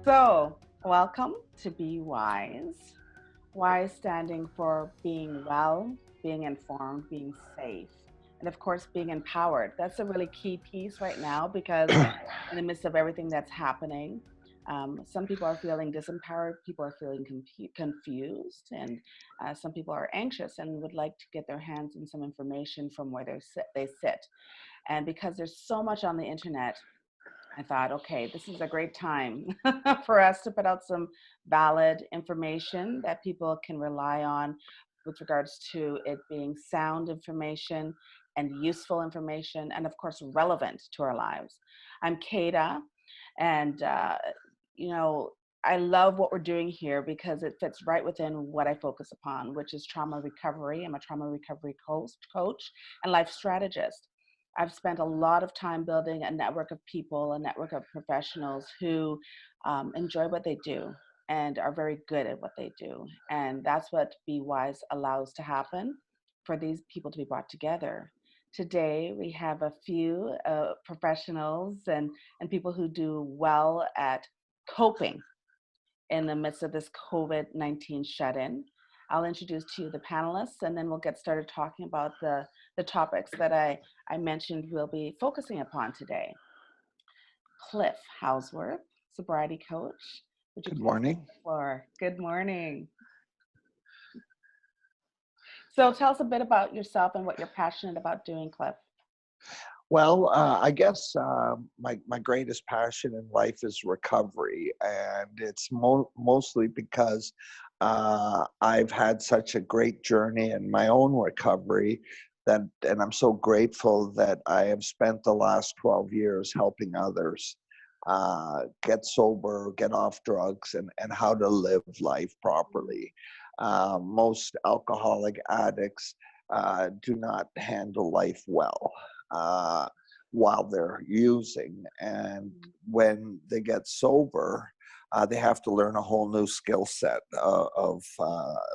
So, welcome to Be Wise. Wise standing for being well, being informed, being safe, and of course, being empowered. That's a really key piece right now because, in the midst of everything that's happening, some people are feeling disempowered, people are feeling confused, and some people are anxious and would like to get their hands on some information from where they sit. And because there's so much on the internet, I thought, okay, this is a great time for us to put out some valid information that people can rely on with regards to it being sound information and useful information, and of course, relevant to our lives. I'm Kada, and you know, I love what we're doing here because it fits right within what I focus upon, which is trauma recovery. I'm a trauma recovery coach and life strategist. I've spent a lot of time building a network of people, a network of professionals who enjoy what they do and are very good at what they do. And that's what Be Wise allows to happen for these people to be brought together. Today, we have a few professionals and people who do well at coping in the midst of this COVID-19 shut in. I'll introduce to you the panelists and then we'll get started talking about the topics that I mentioned we'll be focusing upon today. Cliff Hausworth, sobriety coach. Would you Good please take morning. the floor? Good morning. So tell us a bit about yourself and what you're passionate about doing, Cliff. Well, I guess my greatest passion in life is recovery, and it's mostly because I've had such a great journey in my own recovery and I'm so grateful that I have spent the last 12 years helping others get sober, get off drugs, and how to live life properly. Most alcoholic addicts do not handle life well uh, while they're using. And when they get sober, they have to learn a whole new skill set of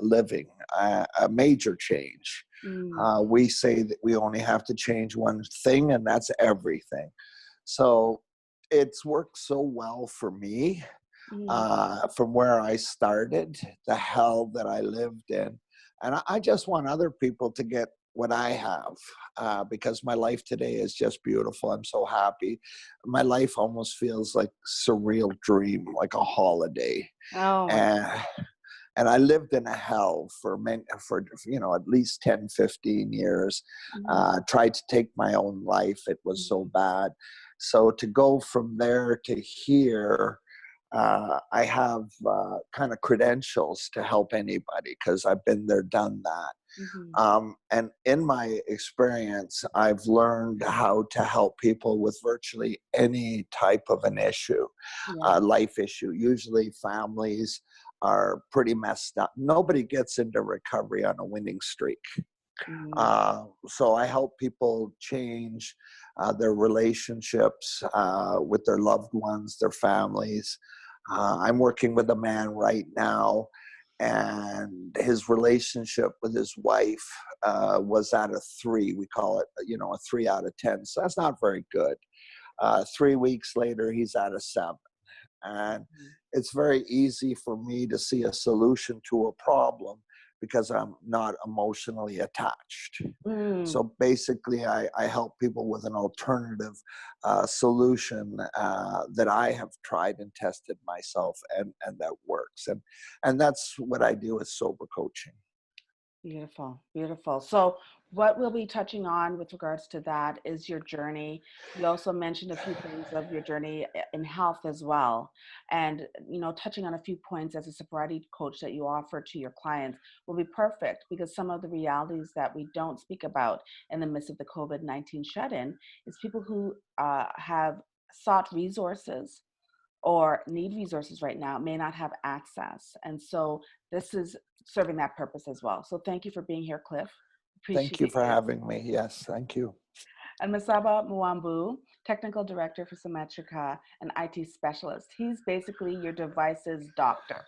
living, a major change. Mm, We say that we only have to change one thing, and that's everything. So it's worked so well for me mm, from where I started, the hell that I lived in. And I just want other people to get what I have because my life today is just beautiful. I'm so happy. My life almost feels like surreal dream, like a holiday. oh my And and I lived in a hell for at least 10, 15 years. God. Tried to take my own life. It was so bad. So to go from there to here, I have kind of credentials to help anybody because I've been there, done that. Mm-hmm. And in my experience, I've learned how to help people with virtually any type of an issue, Yeah. life issue. Usually families are pretty messed up. Nobody gets into recovery on a winning streak. Mm, So I help people change their relationships with their loved ones, their families. I'm working with a man right now, and his relationship with his wife was at a 3. We call it, a 3 out of 10. So that's not very good. 3 weeks later, he's at a 7. And mm, it's very easy for me to see a solution to a problem because I'm not emotionally attached. mm. So basically, I help people with an alternative solution that I have tried and tested myself, and that works. And that's what I do with sober coaching. Beautiful, beautiful. So, what we'll be touching on with regards to that is your journey. You also mentioned a few things of your journey in health as well. And, touching on a few points as a sobriety coach that you offer to your clients will be perfect because some of the realities that we don't speak about in the midst of the COVID-19 shut in is people who have sought resources or need resources right now may not have access. And so this is serving that purpose as well. So thank you for being here, Cliff. Thank Appreciate you for you. having me. Yes, thank you. And Masaba Mwambu, Technical Director for Symmetrica and IT Specialist. He's basically your devices doctor.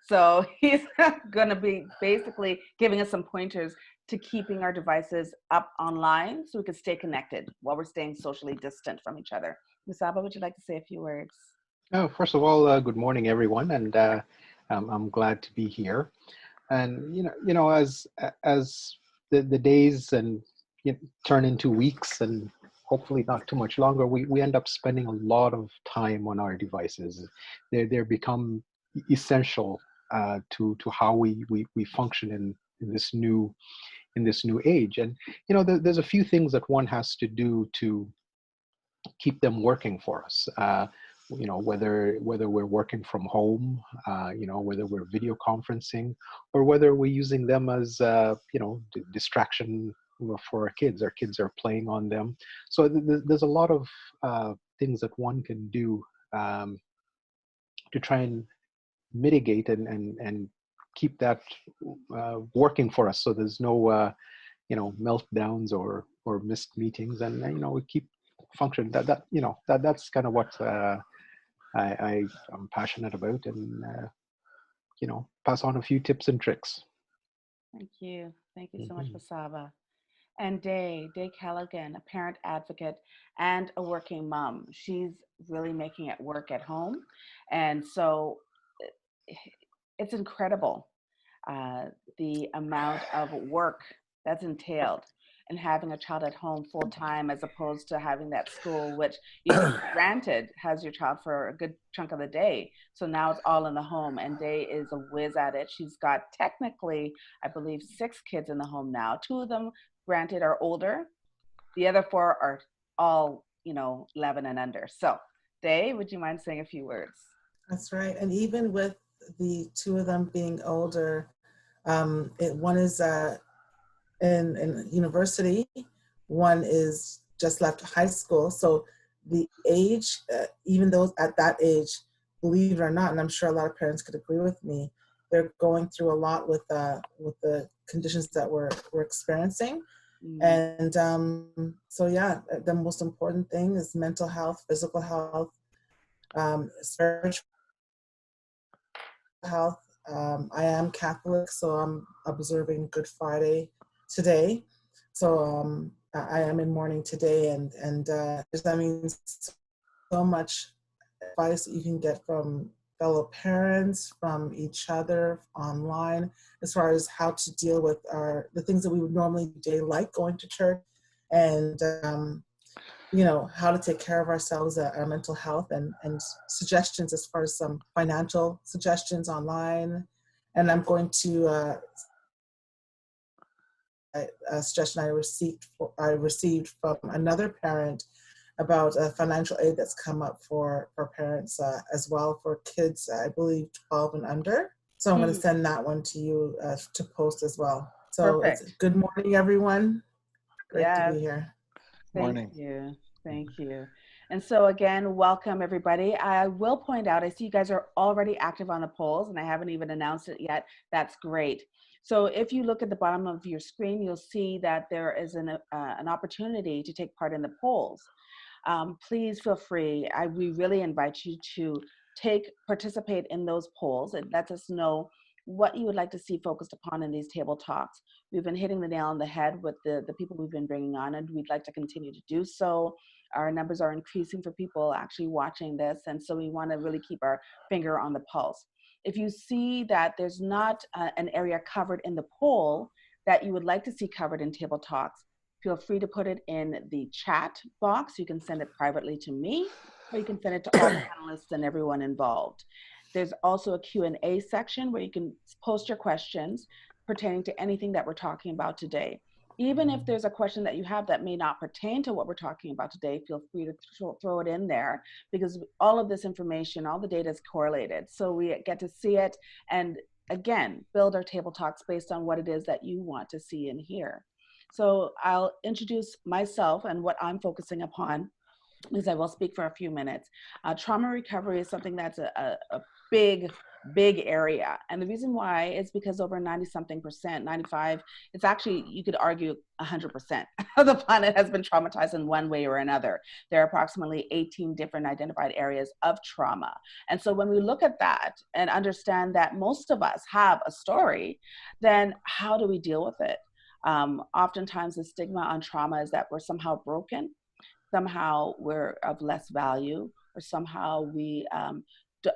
So he's going to be basically giving us some pointers to keeping our devices up online so we can stay connected while we're staying socially distant from each other. Masaba, would you like to say a few words? Oh, first of all, good morning, everyone, and I'm glad to be here. And as the days and turn into weeks, and hopefully not too much longer, we end up spending a lot of time on our devices. They become essential to how we function in this new age. And there's a few things that one has to do to keep them working for us. Whether we're working from home, whether we're video conferencing, or whether we're using them as distraction for our kids. Our kids are playing on them, so there's a lot of things that one can do to try and mitigate and keep that working for us. So there's no meltdowns or missed meetings, and we keep function that's kind of what I'm passionate about, and pass on a few tips and tricks. Thank you. Thank you so much, Mhm. Basava. And Day Callaghan, a parent advocate and a working mom. She's really making it work at home. And so eh, it's incredible uh, the amount of work that's entailed in having a child at home full time as opposed to having that school, which you take for granted has your child for a good chunk of the day. So now it's all in the home, and Day is a whiz at it. She's got technically, I believe, 6 kids in the home now. 2 of them, granted, are older. The other 4 are all, 11 and under. So, Day, would you mind saying a few words? That's right. And even with the 2 of them being older, one is in university, one is just left high school. So the age, even though at that age, believe it or not, and I'm sure a lot of parents could agree with me, they're going through a lot with the conditions that we're experiencing. And so yeah, the most important thing is mental health, physical health, spiritual health. I am Catholic, so I'm observing Good Friday today. So I am in mourning today, and that means so much advice that you can get from fellow parents, from each other online, as far as how to deal with the things that we would normally do, like going to church, and how to take care of ourselves, our mental health, and suggestions as far as some financial suggestions online. And I'm going to a suggestion I received from another parent about financial aid that's come up for parents as well for kids, I believe 12 and under. So I'm going to send that one to you to post as well. So Perfect. it's good morning, everyone. Great to be here. Morning. Thank you. Thank you. And so again, welcome everybody. I will point out, I see you guys are already active on the polls and I haven't even announced it yet. That's great. So if you look at the bottom of your screen, you'll see that there is an opportunity to take part in the polls. Please feel free. We really invite you to participate in those polls. It lets us know what you would like to see focused upon in these table talks. We've been hitting the nail on the head with the people we've been bringing on, and we'd like to continue to do so. Our numbers are increasing for people actually watching this, and so we want to really keep our finger on the pulse. If you see that there's not an area covered in the poll that you would like to see covered in table talks, feel free to put it in the chat box. You can send it privately to me, or you can send it to all the panelists and everyone involved. There's also a Q&A section where you can post your questions pertaining to anything that we're talking about today. Even if there's a question that you have that may not pertain to what we're talking about today, feel free to throw it in there, because all of this information, all the data is correlated. So we get to see it and, again, build our table talks based on what it is that you want to see and hear. So I'll introduce myself and what I'm focusing upon, because I will speak for a few minutes. Trauma recovery is something that's a big area. And the reason why is because over 90-something%, 95, it's actually, you could argue 100% of the planet has been traumatized in one way or another. There are approximately 18 different identified areas of trauma. And so when we look at that and understand that most of us have a story, then how do we deal with it? Oftentimes the stigma on trauma is that we're somehow broken, somehow we're of less value, or somehow we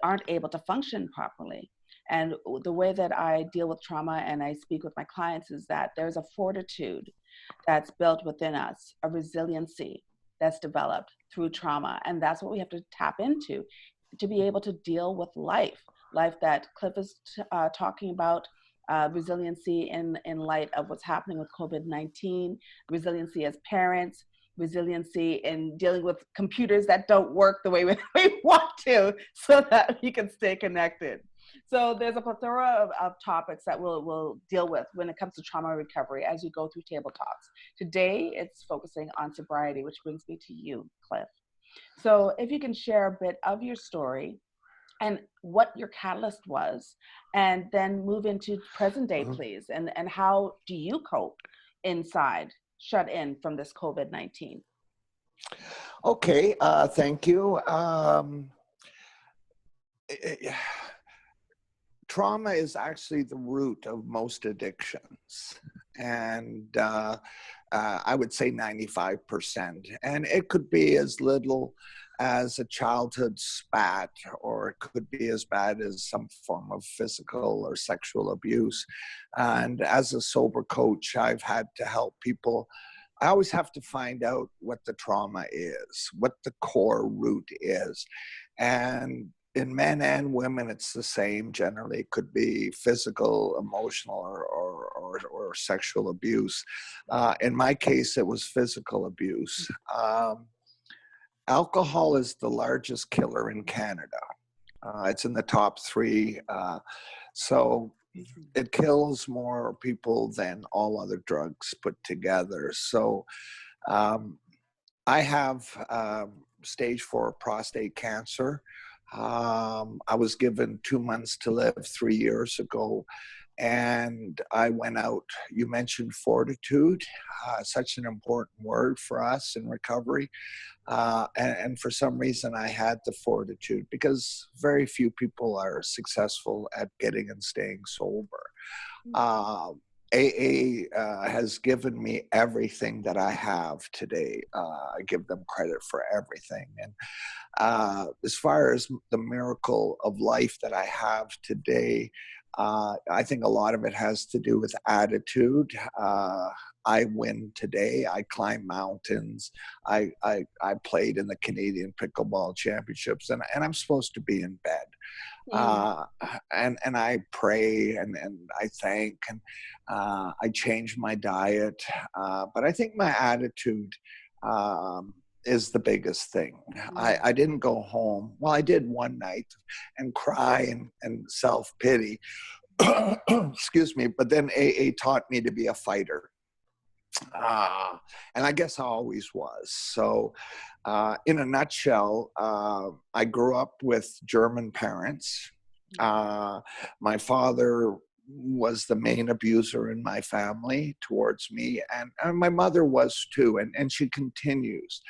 aren't able to function properly. And the way that I deal with trauma and I speak with my clients is that there's a fortitude that's built within us, a resiliency that's developed through trauma. And that's what we have to tap into to be able to deal with life that Cliff is talking about. Resiliency in light of what's happening with COVID-19, resiliency as parents, resiliency in dealing with computers that don't work the way we want to, so that we can stay connected. So there's a plethora of topics that we'll deal with when it comes to trauma recovery as we go through table talks. Today, it's focusing on sobriety, which brings me to you, Cliff. So if you can share a bit of your story and what your catalyst was, and then move into present day, please. And how do you cope inside, shut in from this COVID-19? Okay, thank you. Trauma is actually the root of most addictions, and I would say 95%. And it could be as little as a childhood spat, or it could be as bad as some form of physical or sexual abuse. And as a sober coach, I've had to help people. I always have to find out what the trauma is, what the core root is. And in men and women, it's the same. Generally, it could be physical, emotional, or sexual abuse. In my case, it was physical abuse. Alcohol is the largest killer in Canada. It's in the top 3. So it kills more people than all other drugs put together. So I have stage 4 prostate cancer. I was given 2 months to live 3 years ago. And I went out. You mentioned fortitude, such an important word for us in recovery. And for some reason, I had the fortitude, because very few people are successful at getting and staying sober. AA has given me everything that I have today. I give them credit for everything. And as far as the miracle of life that I have today, I think a lot of it has to do with attitude. I win today. I climb mountains. I played in the Canadian Pickleball Championships, and I'm supposed to be in bed. And I pray and I thank, and I change my diet. But I think my attitude is the biggest thing. I didn't go home. Well, I did one night and cry and self-pity. Excuse me. But then AA taught me to be a fighter. And I guess I always was. So in a nutshell, I grew up with German parents. My father was the main abuser in my family towards me, and my mother was too, and she continues.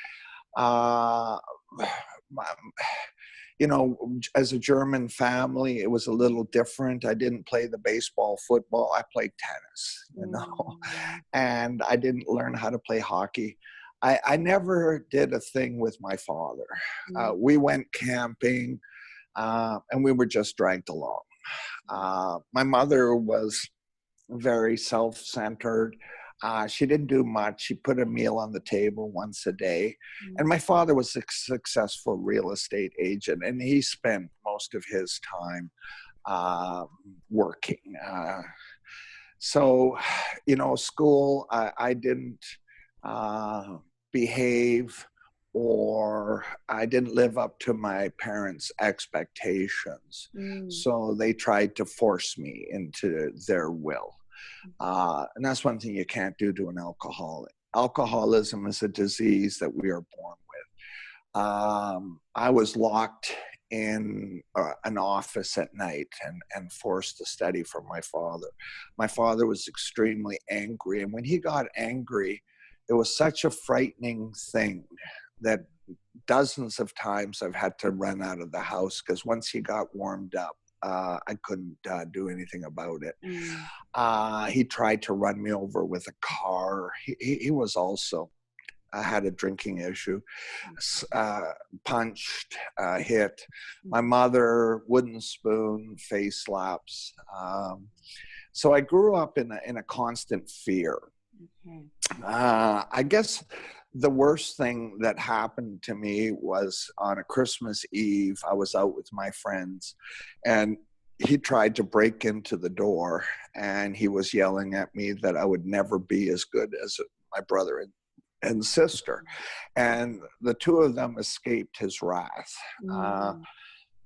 You know, as a German family, it was a little different. I didn't play the baseball, football. I played tennis, you know, and I didn't learn how to play hockey. I never did a thing with my father. We went camping, and we were just dragged along. My mother was very self-centered. She didn't do much. She put a meal on the table once a day. And my father was a successful real estate agent, and he spent most of his time working. So, you know, school, I didn't behave, or I didn't live up to my parents' expectations. So they tried to force me into their will. And that's one thing you can't do to an alcoholic. Alcoholism is a disease that we are born with. I was locked in an office at night and forced to study for my father. My father was extremely angry. And when he got angry, it was such a frightening thing that dozens of times I've had to run out of the house, because once he got warmed up, I couldn't do anything about it. He tried to run me over with a car. He was also I had a drinking issue, punched, hit. My mother, wooden spoon, face slaps. So I grew up in a constant fear. Okay. I guess the worst thing that happened to me was on a Christmas Eve. I was out with my friends, and he tried to break into the door, and he was yelling at me that I would never be as good as my brother and sister. And the two of them escaped his wrath.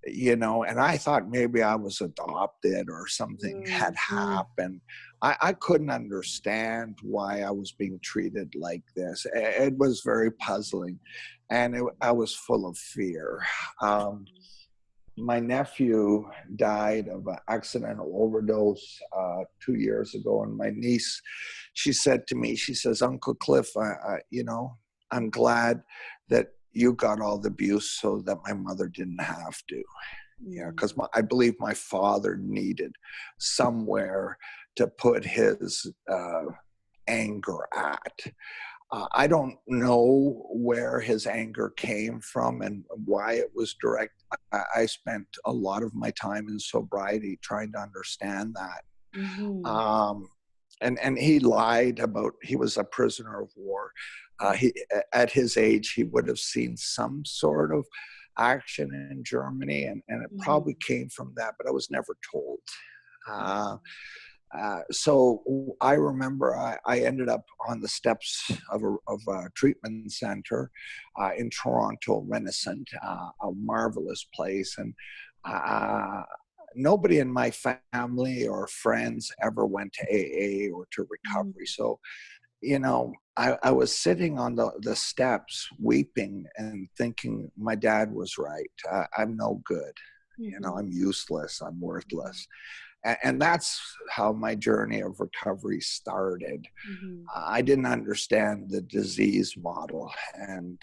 You know, and I thought maybe I was adopted or something had happened. I couldn't understand why I was being treated like this. It was very puzzling, and I was full of fear. My nephew died of an accidental overdose 2 years ago, and my niece, she said to me, she says, Uncle Cliff, you know, I'm glad that you got all the abuse so that my mother didn't have to. Yeah, because I believe my father needed somewhere to put his anger at. I don't know where his anger came from and why it was direct. I spent a lot of my time in sobriety trying to understand that. And he lied about, he was a prisoner of war. At his age, he would have seen some sort of action in Germany, and it probably came from that, but I was never told. So I remember I ended up on the steps of a treatment center in Toronto, Renascent, a marvelous place. And nobody in my family or friends ever went to AA or to recovery. So, you know, I was sitting on the steps weeping and thinking my dad was right. I'm no good. You know, I'm useless. I'm worthless. And that's how my journey of recovery started. I didn't understand the disease model, and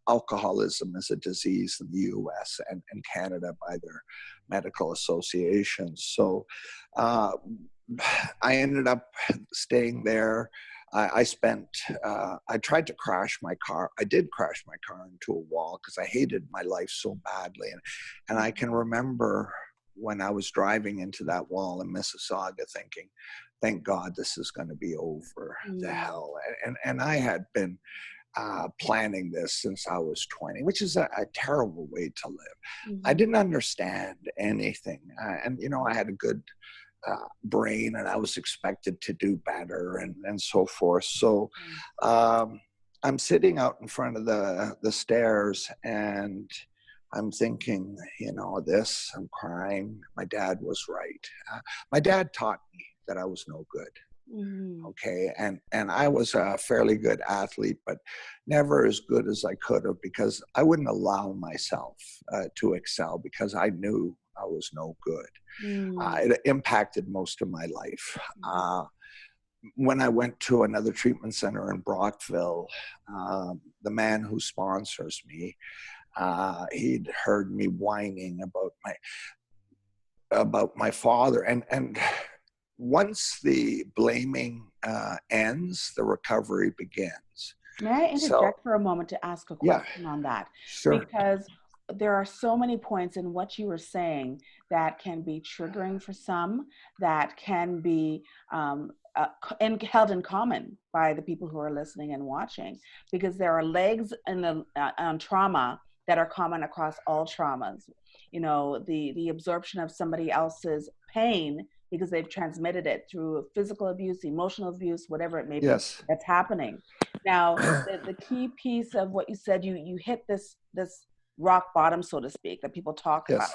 alcoholism is a disease in the US and Canada by their medical associations. So I ended up staying there. I tried to crash my car. I did crash my car into a wall because I hated my life so badly. And I can remember when I was driving into that wall in Mississauga thinking, thank God this is going to be over, the hell. And I had been planning this since I was 20, which is a terrible way to live. I didn't understand anything. And, you know, I had a good brain and I was expected to do better and so forth. So I'm sitting out in front of the stairs and I'm thinking, you know, I'm crying. My dad was right. My dad taught me that I was no good. Okay. And I was a fairly good athlete, but never as good as I could have because I wouldn't allow myself to excel because I knew I was no good. It impacted most of my life. When I went to another treatment center in Brockville, the man who sponsors me, he'd heard me whining about my father, and once the blaming ends, the recovery begins. May I interject for a moment to ask a question on that? Sure. Because there are so many points in what you were saying that can be triggering for some, that can be held in common by the people who are listening and watching, because there are legs on trauma that are common across all traumas. You know, the absorption of somebody else's pain because they've transmitted it through physical abuse, emotional abuse, whatever it may be that's happening. Now, the key piece of what you said, you hit this rock bottom, so to speak, that people talk about.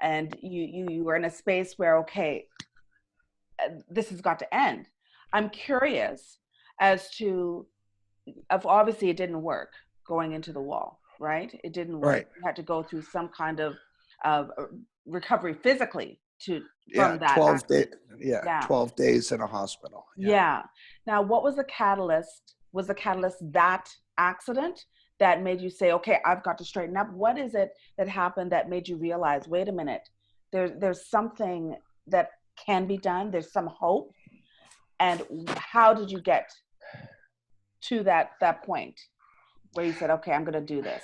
And you were in a space where, okay, this has got to end. I'm curious as to, obviously it didn't work going into the wall, right? It didn't work. Right. You had to go through some kind of recovery physically from that. 12 days in a hospital. Yeah. Now, what was the catalyst? Was the catalyst that accident that made you say, okay, I've got to straighten up? What is it that happened that made you realize, wait a minute, there's something that can be done. There's some hope. And how did you get to that point where you said, okay, I'm going to do this?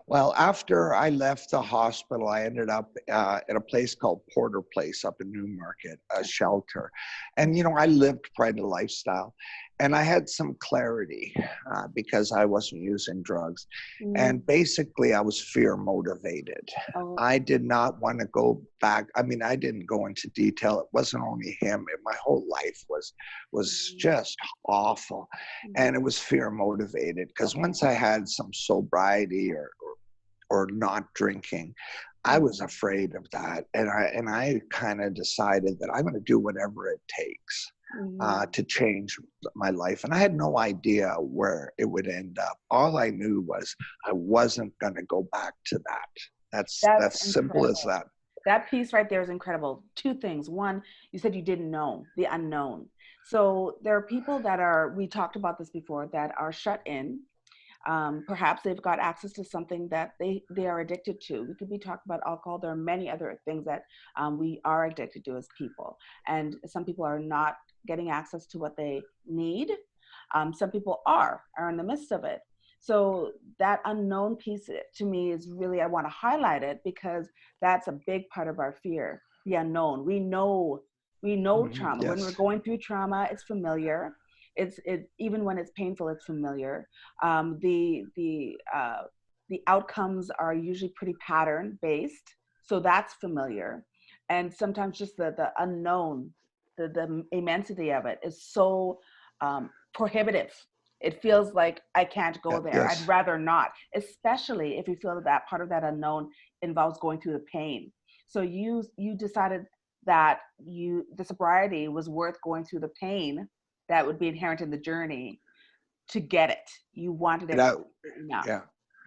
Well, after I left the hospital, I ended up at a place called Porter Place up in Newmarket, a shelter. And, you know, I lived quite a lifestyle. And I had some clarity because I wasn't using drugs. And basically, I was fear motivated. Oh. I did not want to go back. I mean, I didn't go into detail. It wasn't only him. My whole life was just awful. And it was fear motivated because once I had some sobriety or not drinking, I was afraid of that. And I kind of decided that I'm going to do whatever it takes to change my life. And I had no idea where it would end up. All I knew was I wasn't going to go back to that. That's simple as that. That piece right there is incredible. Two things. One, you said you didn't know the unknown. So there are people that are, we talked about this before, that are shut in. Perhaps they've got access to something that they are addicted to. We could be talking about alcohol. There are many other things that we are addicted to as people. And some people are not getting access to what they need. Some people are in the midst of it. So that unknown piece to me is really, I want to highlight it because that's a big part of our fear, the unknown. We know trauma. Yes. When we're going through trauma, it's familiar. Even when it's painful, it's familiar. The outcomes are usually pretty pattern based, so that's familiar. And sometimes just the unknown, the immensity of it is so prohibitive. It feels like I can't go there. Yes. I'd rather not, especially if you feel that part of that unknown involves going through the pain. So you decided that the sobriety was worth going through the pain that would be inherent in the journey to get it. You wanted it enough. Yeah.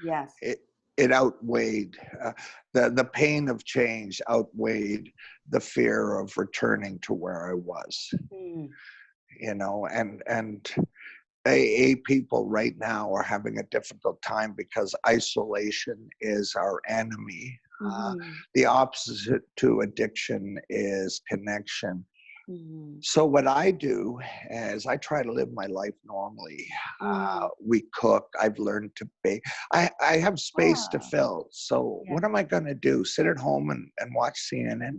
Yes. It outweighed the pain of change outweighed the fear of returning to where I was. You know, and AA people right now are having a difficult time because isolation is our enemy. The opposite to addiction is connection. So what I do is I try to live my life normally. We cook. I've learned to bake. I have space to fill. So what am I going to do? Sit at home and watch CNN?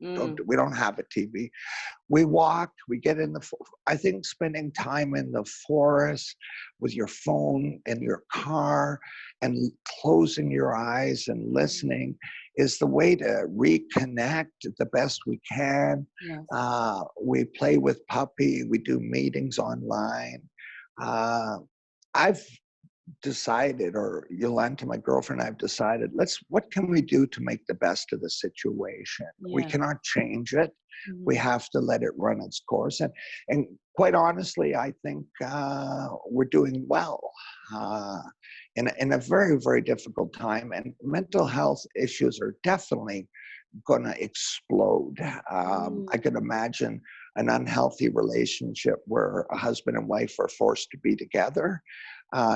No. We don't have a TV. We walk, we get in I think spending time in the forest with your phone in your car and closing your eyes and listening is the way to reconnect the best we can. Yes. We play with puppy, we do meetings online. I've decided, or Yolanda, my girlfriend, I've decided, what can we do to make the best of the situation? Yeah. We cannot change it. We have to let it run its course. And quite honestly, I think we're doing well in a very, very difficult time. And mental health issues are definitely going to explode. I could imagine an unhealthy relationship where a husband and wife are forced to be together.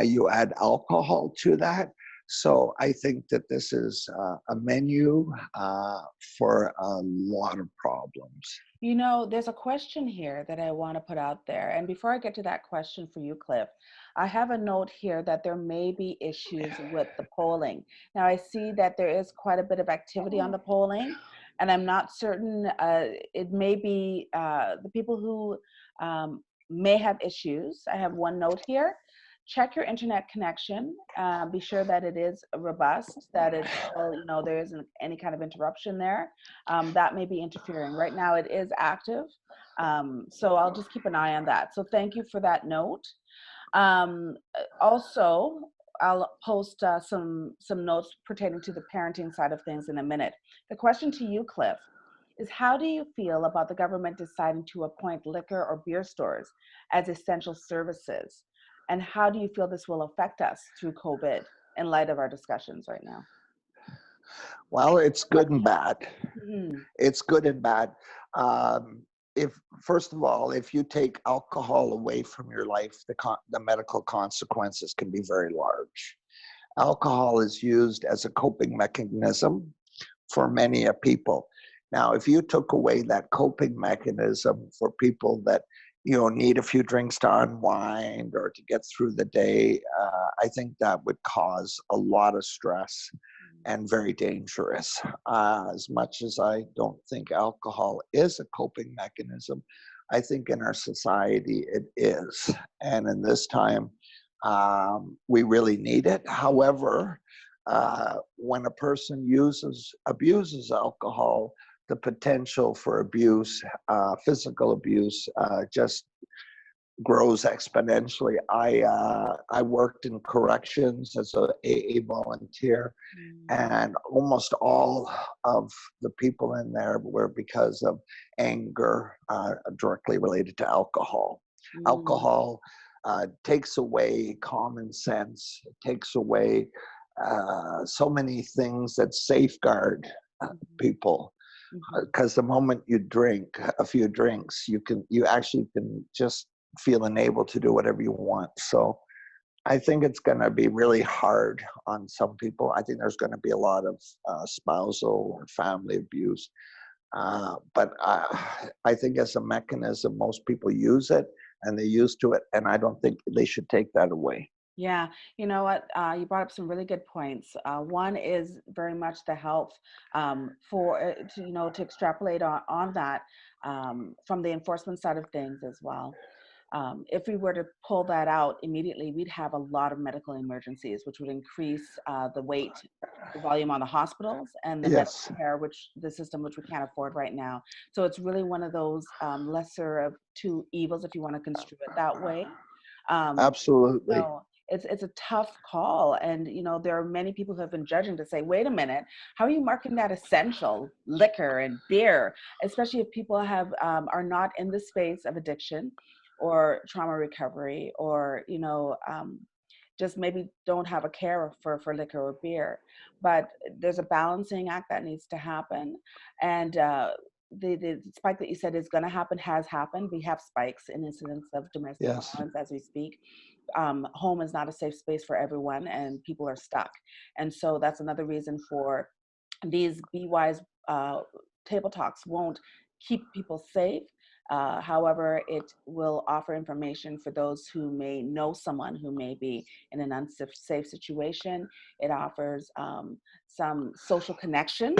You add alcohol to that. So I think that this is a menu for a lot of problems. You know, there's a question here that I want to put out there. And before I get to that question for you, Cliff, I have a note here that there may be issues with the polling. Now, I see that there is quite a bit of activity on the polling, and I'm not certain. It may be the people who may have issues. I have one note here. Check your internet connection. Be sure that it is robust, that it's still, you know, there isn't any kind of interruption there. That may be interfering. Right now it is active. So I'll just keep an eye on that. So thank you for that note. Also, I'll post some notes pertaining to the parenting side of things in a minute. The question to you, Cliff, is how do you feel about the government deciding to appoint liquor or beer stores as essential services? And how do you feel this will affect us through COVID in light of our discussions right now? Well, it's good and bad. It's good and bad. First of all, if you take alcohol away from your life, the medical consequences can be very large. Alcohol is used as a coping mechanism for many people. Now, if you took away that coping mechanism for people that need a few drinks to unwind or to get through the day, I think that would cause a lot of stress and very dangerous. As much as I don't think alcohol is a coping mechanism, I think in our society it is. And in this time, we really need it. However, when a person abuses alcohol, the potential for abuse, physical abuse, just grows exponentially. I worked in corrections as a AA volunteer, and almost all of the people in there were because of anger directly related to alcohol. Alcohol takes away common sense, takes away so many things that safeguard people. Because the moment you drink a few drinks, you actually can just feel unable to do whatever you want. So I think it's going to be really hard on some people. I think there's going to be a lot of spousal or family abuse. But I think as a mechanism, most people use it and they're used to it. And I don't think they should take that away. Yeah, you know what? You brought up some really good points. One is very much the health to extrapolate on that from the enforcement side of things as well. If we were to pull that out immediately, we'd have a lot of medical emergencies, which would increase the volume on the hospitals and the medical care, the system which we can't afford right now. So it's really one of those lesser of two evils, if you want to construe it that way. Absolutely. It's a tough call, and there are many people who have been judging to say, wait a minute, how are you marking that essential liquor and beer, especially if people are not in the space of addiction or trauma recovery, or just maybe don't have a care for liquor or beer. But there's a balancing act that needs to happen, and the spike that you said is going to happen has happened. We have spikes in incidents of domestic violence as we speak. Home is not a safe space for everyone, and people are stuck. And so that's another reason for these BeWISE table talks won't keep people safe. However, it will offer information for those who may know someone who may be in an unsafe situation. It offers some social connection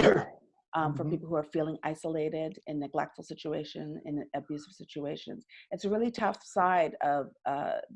for people who are feeling isolated in neglectful situations, in abusive situations. It's a really tough side of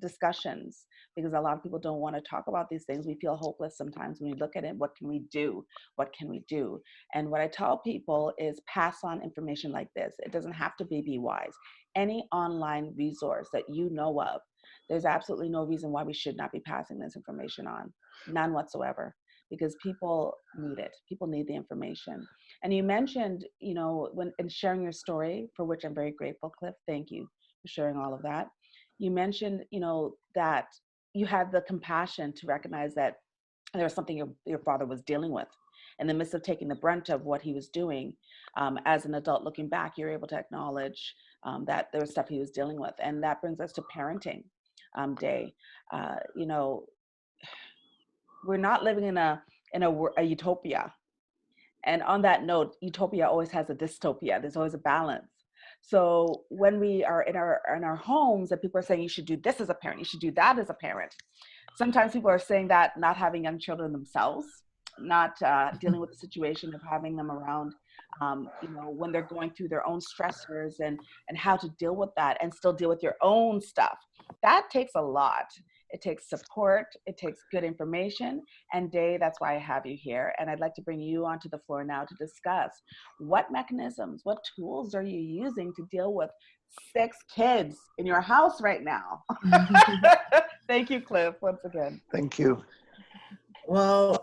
discussions, because a lot of people don't want to talk about these things. We feel hopeless sometimes when we look at it. What can we do? What can we do? And what I tell people is pass on information like this. It doesn't have to be BeWISE. Any online resource that you know of, there's absolutely no reason why we should not be passing this information on. None whatsoever. Because people need it. People need the information. And you mentioned, when in sharing your story, for which I'm very grateful, Cliff, thank you for sharing all of that. You mentioned, that you had the compassion to recognize that there was something your father was dealing with. In the midst of taking the brunt of what he was doing, as an adult looking back, you're able to acknowledge that there was stuff he was dealing with. And that brings us to parenting day. We're not living in a utopia. And on that note, utopia always has a dystopia. There's always a balance. So when we are in our homes and people are saying you should do this as a parent, you should do that as a parent, sometimes people are saying that not having young children themselves, not dealing with the situation of having them around, when they're going through their own stressors and how to deal with that and still deal with your own stuff. That takes a lot. It takes support. It takes good information. And Day, that's why I have you here. And I'd like to bring you onto the floor now to discuss what mechanisms, what tools are you using to deal with 6 kids in your house right now? Thank you, Cliff, once again. Thank you. Well,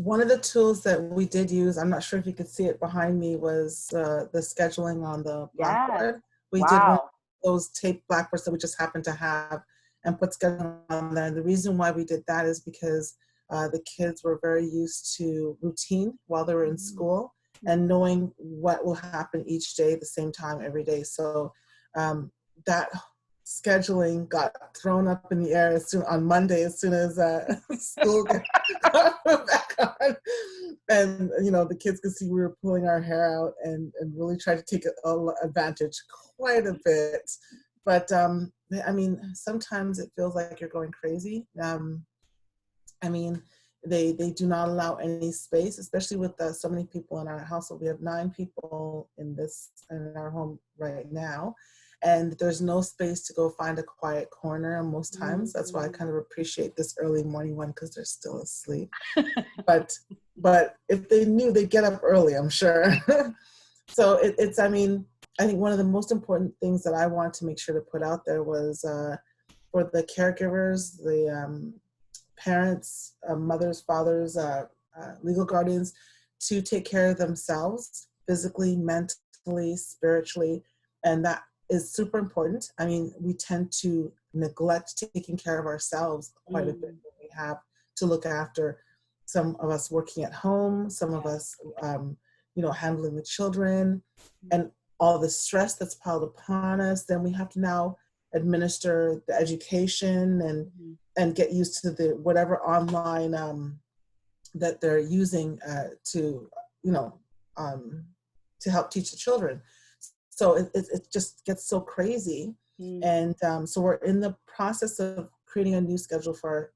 one of the tools that we did use, I'm not sure if you could see it behind me, was the scheduling on the blackboard. Yes. We did one of those taped blackboards that we just happened to have and put scheduling on there. And the reason why we did that is because the kids were very used to routine while they were in school and knowing what will happen each day at the same time every day. So that scheduling got thrown up in the air on Monday as soon as school got back on. And, the kids could see we were pulling our hair out and really tried to take advantage quite a bit But I mean, sometimes it feels like you're going crazy. I mean, they do not allow any space, especially with so many people in our household. We have 9 people in our home right now, and there's no space to go find a quiet corner most times. That's why I kind of appreciate this early morning one, because they're still asleep. But if they knew, they'd get up early, I'm sure. So it's I mean, I think one of the most important things that I want to make sure to put out there was for the caregivers, the parents, mothers, fathers, legal guardians, to take care of themselves physically, mentally, spiritually, and that is super important. I mean, we tend to neglect taking care of ourselves quite a bit. We have to look after some of us working at home, some of us, handling the children, and all the stress that's piled upon us. Then we have to now administer the education and get used to the whatever online that they're using to help teach the children. So it just gets so crazy. And so we're in the process of creating a new schedule for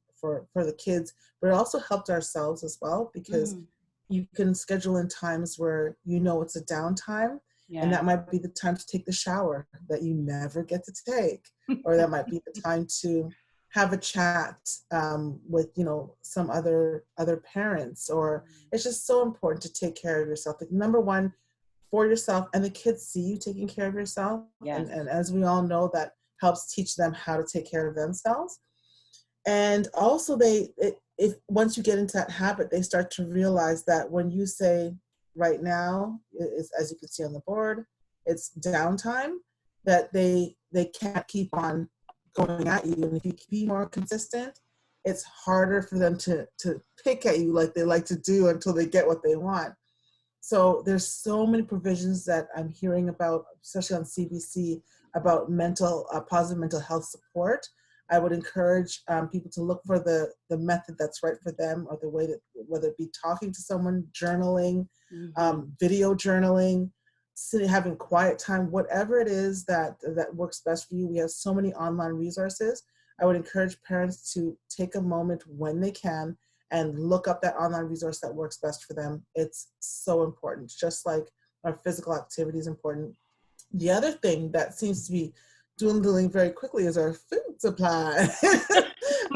the kids, but it also helped ourselves as well, because you can schedule in times where it's a downtime. And that might be the time to take the shower that you never get to take, or that might be the time to have a chat with some other parents. Or it's just so important to take care of yourself. Like, number one, for yourself, and the kids see you taking care of yourself. And as we all know, that helps teach them how to take care of themselves. And also if once you get into that habit, they start to realize that when you say, right now, as you can see on the board, it's downtime, that they can't keep on going at you. And if you be more consistent, it's harder for them to pick at you like they like to do until they get what they want. So there's so many provisions that I'm hearing about, especially on CBC, about positive mental health support. I would encourage people to look for the method that's right for them, or the way that, whether it be talking to someone, journaling, video journaling, having quiet time, whatever it is that works best for you. We have so many online resources. I would encourage parents to take a moment when they can and look up that online resource that works best for them. It's so important, just like our physical activity is important. The other thing that seems to be dwindling very quickly is our food supply.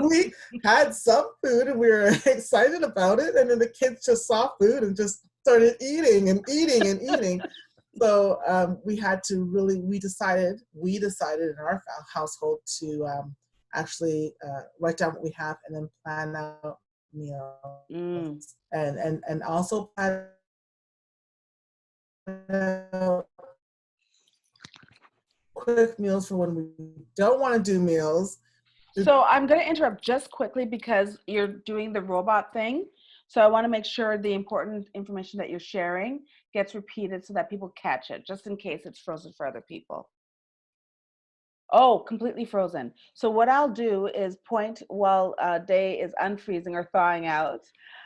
We had some food and we were excited about it, and then the kids just saw food and just started eating and eating and eating. So we decided in our household to actually write down what we have and then plan out meals, and also plan out quick meals for when we don't want to do meals. So I'm going to interrupt just quickly because you're doing the robot thing. So I want to make sure the important information that you're sharing gets repeated so that people catch it, just in case it's frozen for other people. Oh, completely frozen. So what I'll do is point while Day is unfreezing or thawing out.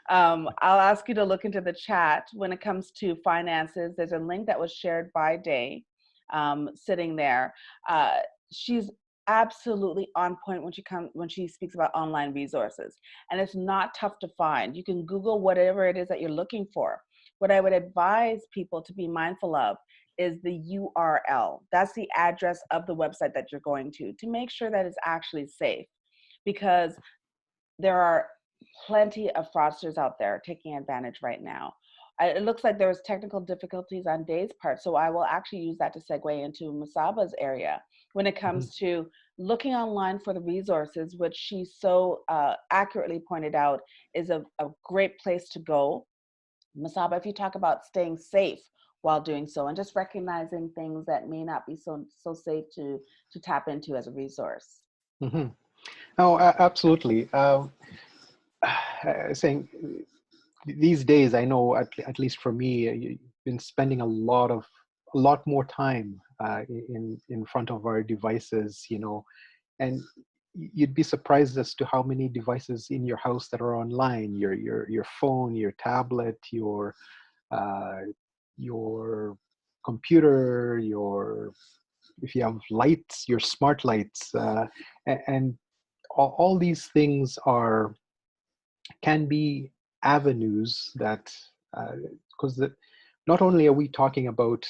I'll ask you to look into the chat when it comes to finances. There's a link that was shared by Day sitting there. She's absolutely on point when she speaks about online resources, and it's not tough to find. You can Google whatever it is that you're looking for. What I would advise people to be mindful of is the URL. That's the address of the website that you're going to make sure that it's actually safe, because there are plenty of fraudsters out there taking advantage right now. It looks like there's technical difficulties on Day's part, so I will actually use that to segue into Musaba's area when it comes to looking online for the resources, which she so accurately pointed out is a great place to go. Musaba, if you talk about staying safe while doing so, and just recognizing things that may not be so safe to tap into as a resource. Oh, absolutely. Saying these days, I know at least for me, you've been spending a lot more time in front of our devices, and you'd be surprised as to how many devices in your house that are online. Your phone, your tablet, your computer, your if you have lights, your smart lights, and all these things can be avenues that, because not only are we talking about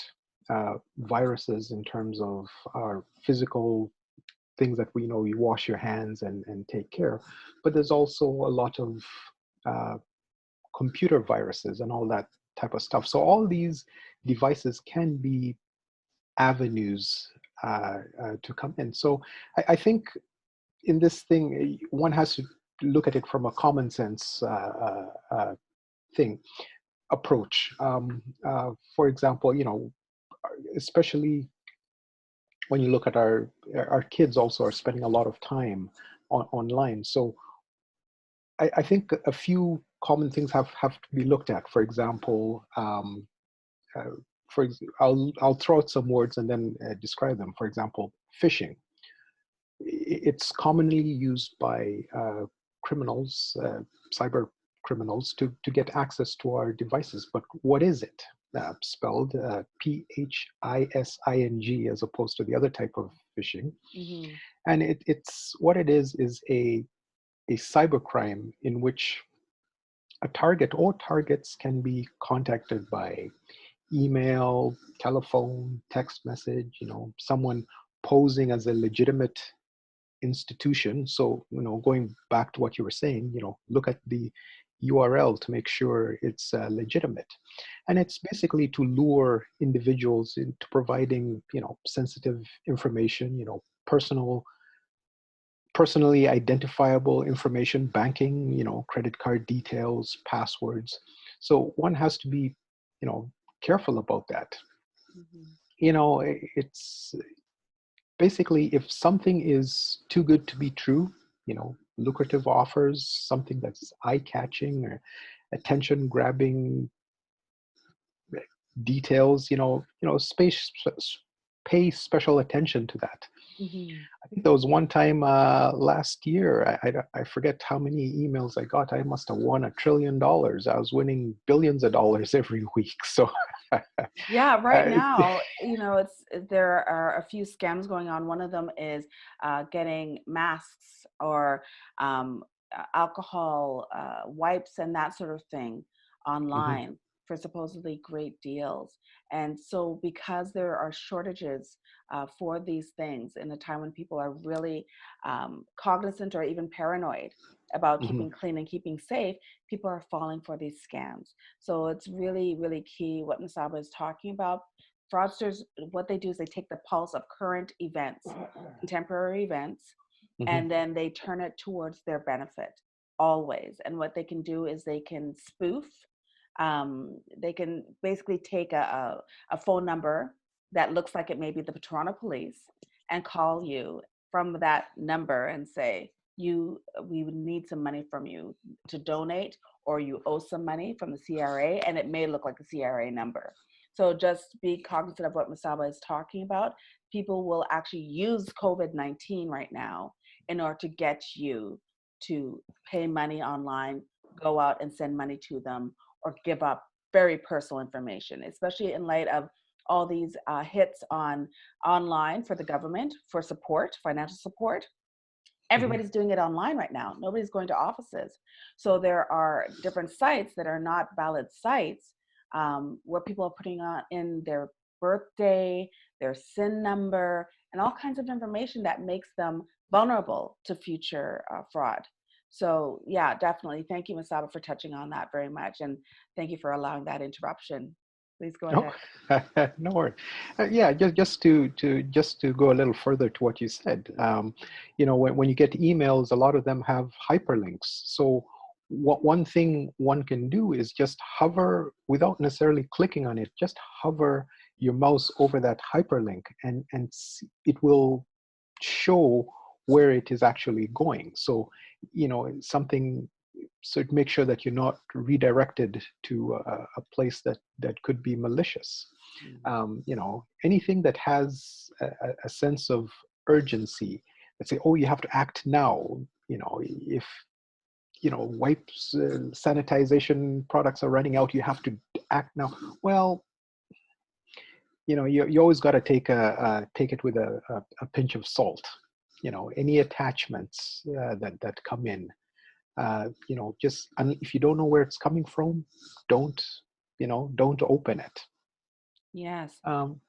viruses in terms of our physical things that we know, you wash your hands and take care, but there's also a lot of computer viruses and all that type of stuff. So all these devices can be avenues to come in. So I think in this thing, one has to look at it from a common sense thing approach. For example, especially when you look at our kids also are spending a lot of time online. So I think a few common things have to be looked at. For example, I'll throw out some words and then describe them. For example, phishing. It's commonly used by criminals, cyber criminals, to get access to our devices. But what is it? Spelled PHISING as opposed to the other type of phishing. Mm-hmm. And it's what it is a cybercrime in which a target or targets can be contacted by email, telephone, text message, someone posing as a legitimate institution. So, going back to what you were saying, look at the URL to make sure it's legitimate. And it's basically to lure individuals into providing, sensitive information, personally identifiable information, banking, credit card details, passwords. So one has to be, careful about that. Mm-hmm. It's basically, if something is too good to be true, lucrative offers, something that's eye-catching or attention-grabbing details, pay special attention to that. Mm-hmm. I think there was one time last year, I forget how many emails I got. I must have won $1 trillion. I was winning billions of dollars every week. So yeah, right now, there are a few scams going on. One of them is getting masks or alcohol wipes and that sort of thing online for supposedly great deals. And so because there are shortages for these things in a time when people are really cognizant or even paranoid about keeping clean and keeping safe, people are falling for these scams. So it's really, really key what Masaba is talking about. Fraudsters, what they do is they take the pulse of current events, contemporary events, and then they turn it towards their benefit always. And what they can do is they can spoof. They can basically take a phone number that looks like it may be the Toronto police and call you from that number and say, we would need some money from you to donate, or you owe some money from the CRA, and it may look like a CRA number. So just be cognizant of what Masaba is talking about. People will actually use COVID-19 right now in order to get you to pay money online, go out and send money to them, or give up very personal information, especially in light of all these hits online for the government for support, financial support. Everybody's doing it online right now. Nobody's going to offices. So there are different sites that are not valid sites where people are putting in their birthday, their SIN number, and all kinds of information that makes them vulnerable to future fraud. So yeah, definitely. Thank you, Masaba, for touching on that very much. And thank you for allowing that interruption. Please go ahead. No, no worries. Yeah, just to go a little further to what you said. When you get emails, a lot of them have hyperlinks. So one thing one can do is just hover without necessarily clicking on it. Just hover your mouse over that hyperlink, and it will show where it is actually going. So something. So make sure that you're not redirected to a place that could be malicious. Anything that has a sense of urgency, let's say, oh, you have to act now. If wipes, sanitization products are running out, you have to act now. Well, you always got to take it with a pinch of salt. Any attachments that come in, just if you don't know where it's coming from, don't open it. Yes. Um,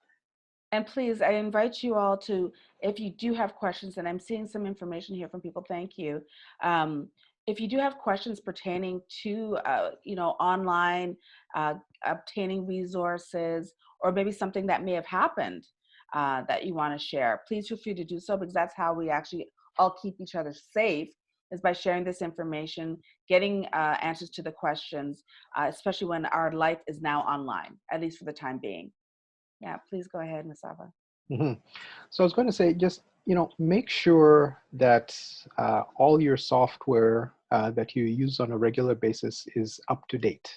And please, I invite you all to, if you do have questions, and I'm seeing some information here from people, thank you. If you do have questions pertaining to, online, obtaining resources, or maybe something that may have happened that you want to share, please feel free to do so, because that's how we actually all keep each other safe, is by sharing this information, getting answers to the questions, especially when our life is now online, at least for the time being. Yeah, please go ahead, Ms. Ava. mhm. So I was going to say, just make sure that all your software that you use on a regular basis is up to date.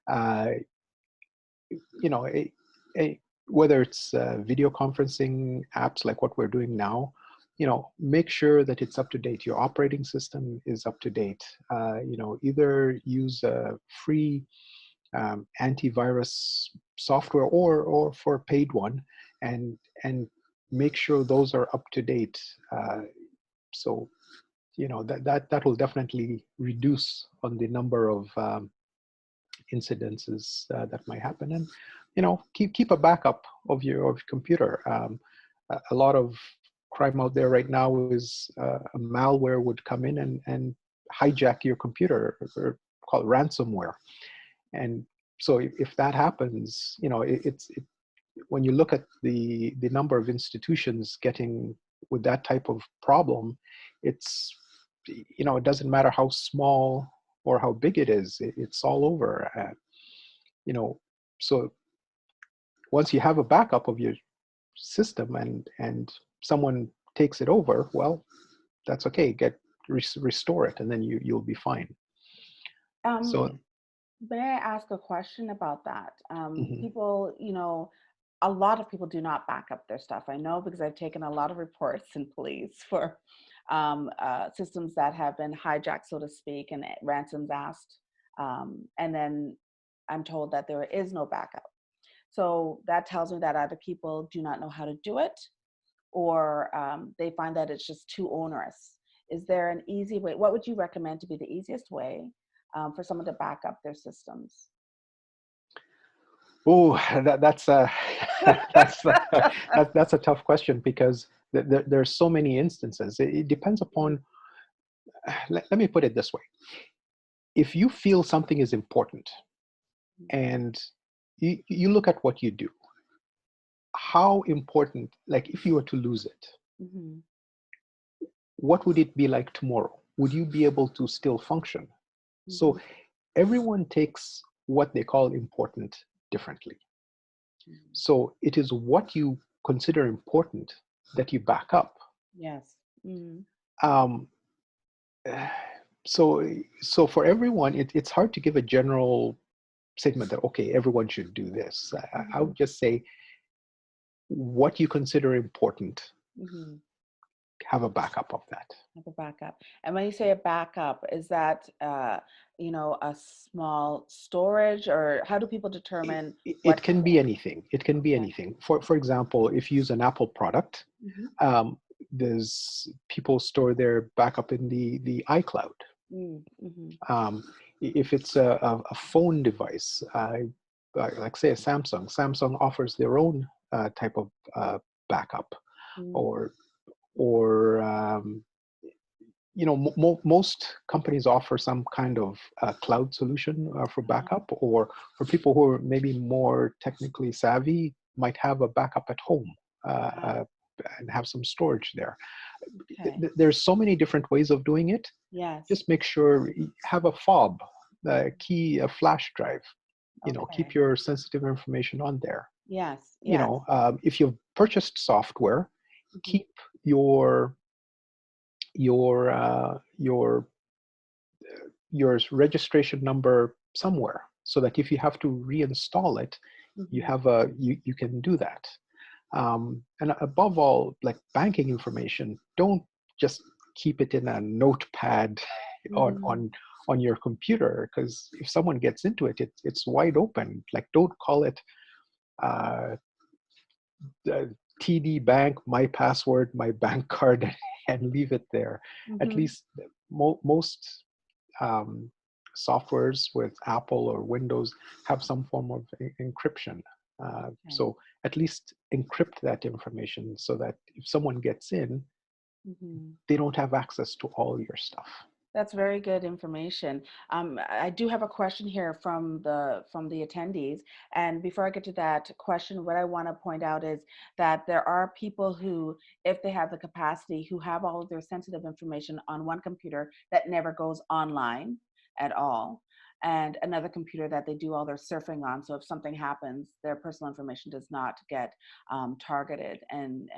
Uh, whether it's video conferencing apps like what we're doing now, make sure that it's up to date. Your operating system is up to date. Either use a free antivirus software or for a paid one, and make sure those are up to date. So that will definitely reduce on the number of incidences that might happen. And keep a backup of your computer. A lot of crime out there right now is a malware would come in and hijack your computer, or call it ransomware. And so if that happens, when you look at the number of institutions getting with that type of problem, it doesn't matter how small or how big it is, it's all over. So once you have a backup of your system and someone takes it over, well, that's okay. Restore it, and then you'll be fine. So may I ask a question about that? mhm. People, a lot of people do not back up their stuff. I know, because I've taken a lot of reports in police for systems that have been hijacked, so to speak, and ransoms asked. And then I'm told that there is no backup. So that tells me that either people do not know how to do it, or they find that it's just too onerous. Is there an easy way? What would you recommend to be the easiest way for someone to back up their systems? Oh, that's a that's a tough question, because there's so many instances. It depends upon. Let me put it this way: if you feel something is important, and you look at what you do, how important? Like, if you were to lose it, Mm-hmm. what would it be like tomorrow? Would you be able to still function? Mm-hmm. So everyone takes what they call important differently. Mm-hmm. So it is what you consider important that you back up. Yes. Mm-hmm. Um, so for everyone, it's hard to give a general statement that, okay, everyone should do this. I would just say what you consider important, Mm-hmm. have a backup of that. Have a backup. And when you say a backup, is that a small storage, or how do people determine It can be anything. It can be Okay. anything. For example, if you use an Apple product, Mm-hmm. there's people store their backup in the iCloud. Mm-hmm. If it's a phone device, like say a Samsung offers their own type of backup, Mm-hmm. or most companies offer some kind of cloud solution for backup, or for people who are maybe more technically savvy, might have a backup at home and have some storage there. Okay. There's so many different ways of doing it. Yes. Just make sure you have a fob, a flash drive. Okay. Keep your sensitive information on there. Yes. Yes. If you've purchased software, keep your registration number somewhere, so that if you have to reinstall it, you have you can do that. And above all, like banking information, don't just keep it in a notepad on your computer, because if someone gets into it, it's wide open. Like, don't call it TD Bank, my password, my bank card, and leave it there. At least most softwares with Apple or Windows have some form of encryption. So at least encrypt that information so that if someone gets in, they don't have access to all your stuff. That's very good information. I do have a question here from the attendees, and before I get to that question, what I want to point out is that there are people who, if they have the capacity, who have all of their sensitive information on one computer that never goes online at all, and another computer that they do all their surfing on. So if something happens, their personal information does not get targeted and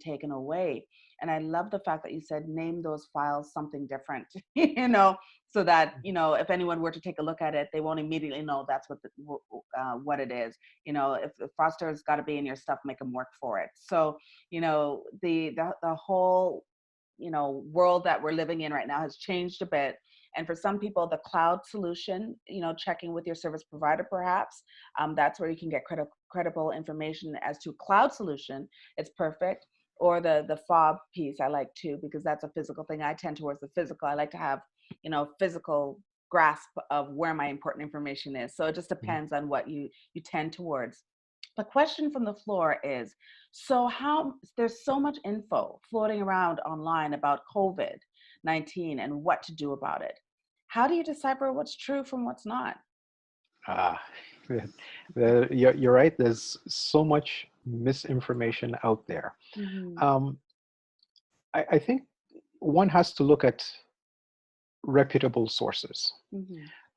taken away. And I love the fact that you said name those files something different, you know, so that, you know, if anyone were to take a look at it, they won't immediately know that's what it is. You know, if the Foster's got to be in your stuff, make them work for it. So, you know, the whole, you know, world that we're living in right now has changed a bit. And for some people, the cloud solution, you know, checking with your service provider, perhaps, that's where you can get credible information as to cloud solution. It's perfect. Or the fob piece I like too, because that's a physical thing. I tend towards the physical. I like to have, you know, physical grasp of where my important information is. So it just depends on what you tend towards. The question from the floor is, so how, there's so much info floating around online about COVID-19 and what to do about it. How do you decipher what's true from what's not? You're right. There's so much misinformation out there. I think one has to look at reputable sources.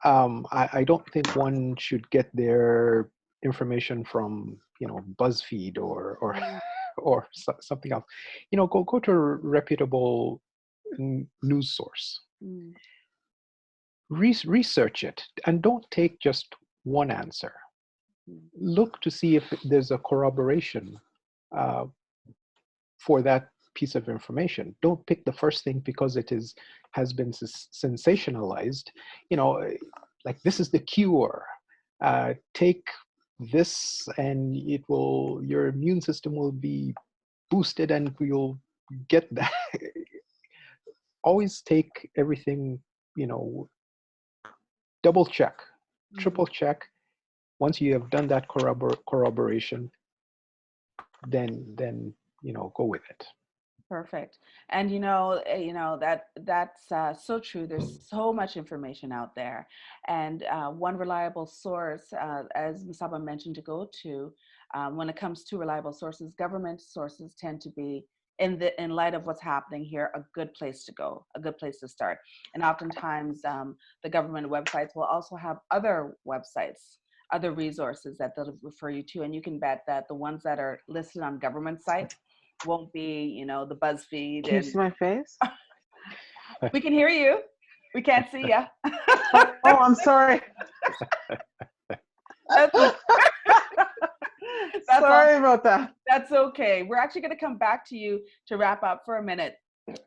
I don't think one should get their information from, you know, BuzzFeed or or something else. You know, go to a reputable news source. Research it, and don't take just one answer. Look to see if there's a corroboration for that piece of information. Don't pick the first thing because it has been sensationalized. You know, like this is the cure. Take this, and your immune system will be boosted, and you'll get that. Always take everything, you know, double check, triple check. Once you have done that corroboration, then you know, go with it. Perfect. And you know that's so true. There's so much information out there, and one reliable source, as Masaba mentioned, to go to when it comes to reliable sources, government sources tend to be, in light of what's happening here, a good place to go, a good place to start. And oftentimes, the government websites will also have other websites, other resources that they'll refer you to, and you can bet that the ones that are listed on government sites won't be, you know, the BuzzFeed. Can you see my face? We can hear you. We can't see you. Oh, I'm sorry. Sorry about that. That's okay. We're actually going to come back to you to wrap up for a minute.